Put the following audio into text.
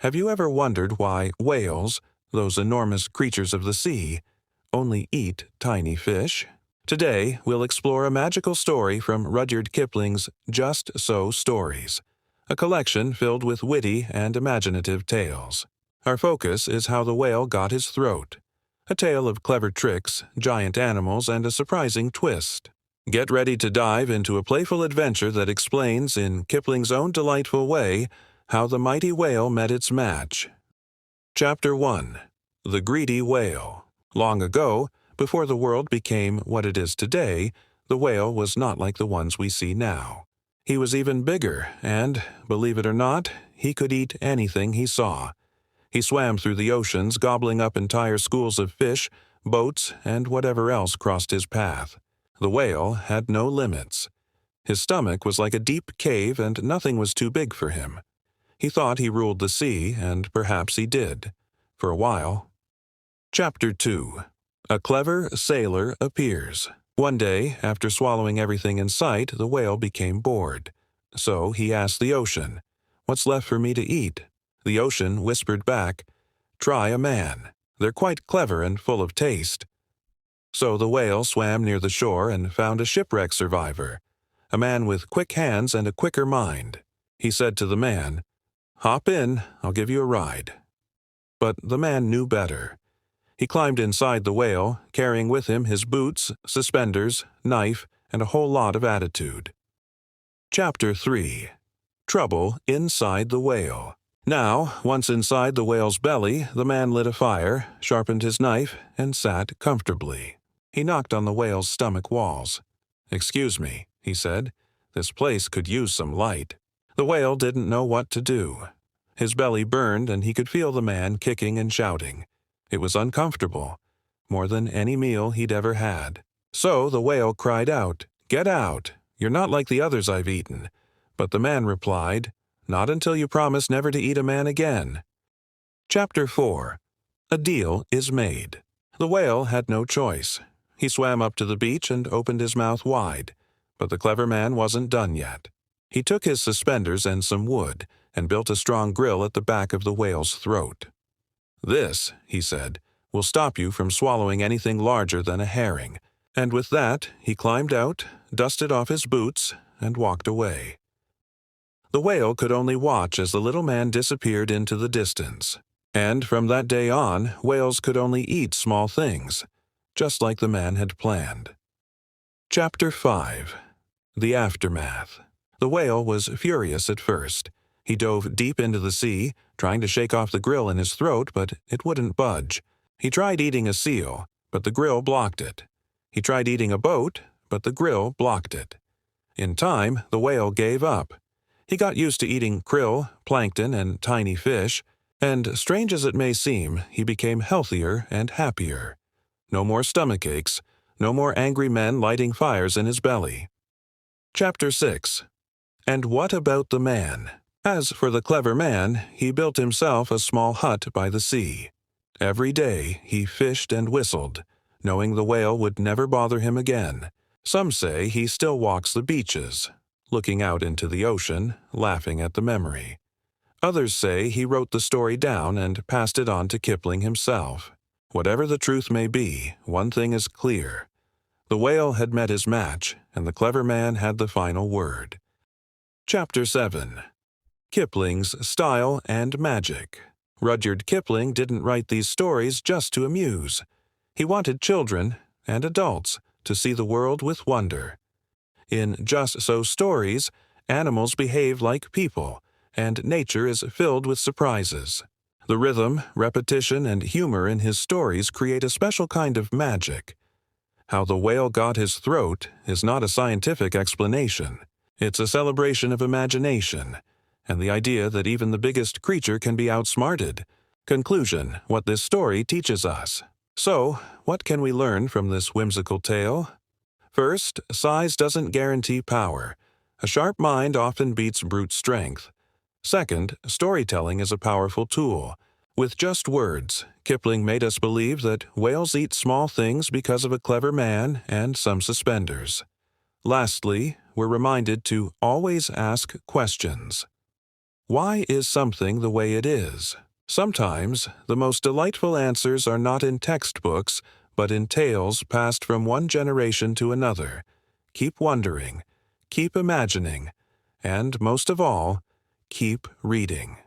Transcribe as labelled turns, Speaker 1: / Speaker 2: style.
Speaker 1: Have you ever wondered why whales, those enormous creatures of the sea, only eat tiny fish? Today, we'll explore a magical story from Rudyard Kipling's Just So Stories, a collection filled with witty and imaginative tales. Our focus is how the whale got his throat, a tale of clever tricks, giant animals, and a surprising twist. Get ready to dive into a playful adventure that explains, in Kipling's own delightful way, how the mighty whale met its match. Chapter 1. The Greedy Whale. Long ago, before the world became what it is today, the whale was not like the ones we see now. He was even bigger, and, believe it or not, he could eat anything he saw. He swam through the oceans, gobbling up entire schools of fish, boats, and whatever else crossed his path. The whale had no limits. His stomach was like a deep cave, and nothing was too big for him. He thought he ruled the sea, and perhaps he did, for a while. Chapter 2. A clever sailor appears. One day, after swallowing everything in sight, the whale became bored. So he asked the ocean, "What's left for me to eat?" The ocean whispered back, "Try a man. They're quite clever and full of taste." So the whale swam near the shore and found a shipwreck survivor, a man with quick hands and a quicker mind. He said to the man, "Hop in, I'll give you a ride." But the man knew better. He climbed inside the whale, carrying with him his boots, suspenders, knife, and a whole lot of attitude. Chapter 3. Trouble Inside the Whale. Now, once inside the whale's belly, the man lit a fire, sharpened his knife, and sat comfortably. He knocked on the whale's stomach walls. "Excuse me," he said, "this place could use some light." The whale didn't know what to do. His belly burned, and he could feel the man kicking and shouting. It was uncomfortable, more than any meal he'd ever had. So the whale cried out, "Get out! You're not like the others I've eaten." But the man replied, "Not until you promise never to eat a man again." Chapter 4. A Deal is Made. The whale had no choice. He swam up to the beach and opened his mouth wide, but the clever man wasn't done yet. He took his suspenders and some wood and built a strong grill at the back of the whale's throat. "This," he said, "will stop you from swallowing anything larger than a herring." And with that, he climbed out, dusted off his boots, and walked away. The whale could only watch as the little man disappeared into the distance. And from that day on, whales could only eat small things, just like the man had planned. Chapter 5. The Aftermath. The whale was furious at first. He dove deep into the sea, trying to shake off the grill in his throat, but it wouldn't budge. He tried eating a seal, but the grill blocked it. He tried eating a boat, but the grill blocked it. In time, the whale gave up. He got used to eating krill, plankton, and tiny fish, and, strange as it may seem, he became healthier and happier. No more stomach aches, no more angry men lighting fires in his belly. Chapter 6. And what about the man? As for the clever man, he built himself a small hut by the sea. Every day he fished and whistled, knowing the whale would never bother him again. Some say he still walks the beaches, looking out into the ocean, laughing at the memory. Others say he wrote the story down and passed it on to Kipling himself. Whatever the truth may be, one thing is clear. The whale had met his match, and the clever man had the final word. Chapter 7. Kipling's Style and Magic. Rudyard Kipling didn't write these stories just to amuse. He wanted children, and adults, to see the world with wonder. In Just So Stories, animals behave like people, and nature is filled with surprises. The rhythm, repetition, and humor in his stories create a special kind of magic. How the whale got his throat is not a scientific explanation. It's a celebration of imagination, and the idea that even the biggest creature can be outsmarted. Conclusion: what this story teaches us. So, what can we learn from this whimsical tale? First, size doesn't guarantee power. A sharp mind often beats brute strength. Second, storytelling is a powerful tool. With just words, Kipling made us believe that whales eat small things because of a clever man and some suspenders. Lastly, we're reminded to always ask questions. Why is something the way it is? Sometimes the most delightful answers are not in textbooks, but in tales passed from one generation to another. Keep wondering, keep imagining, and most of all, keep reading.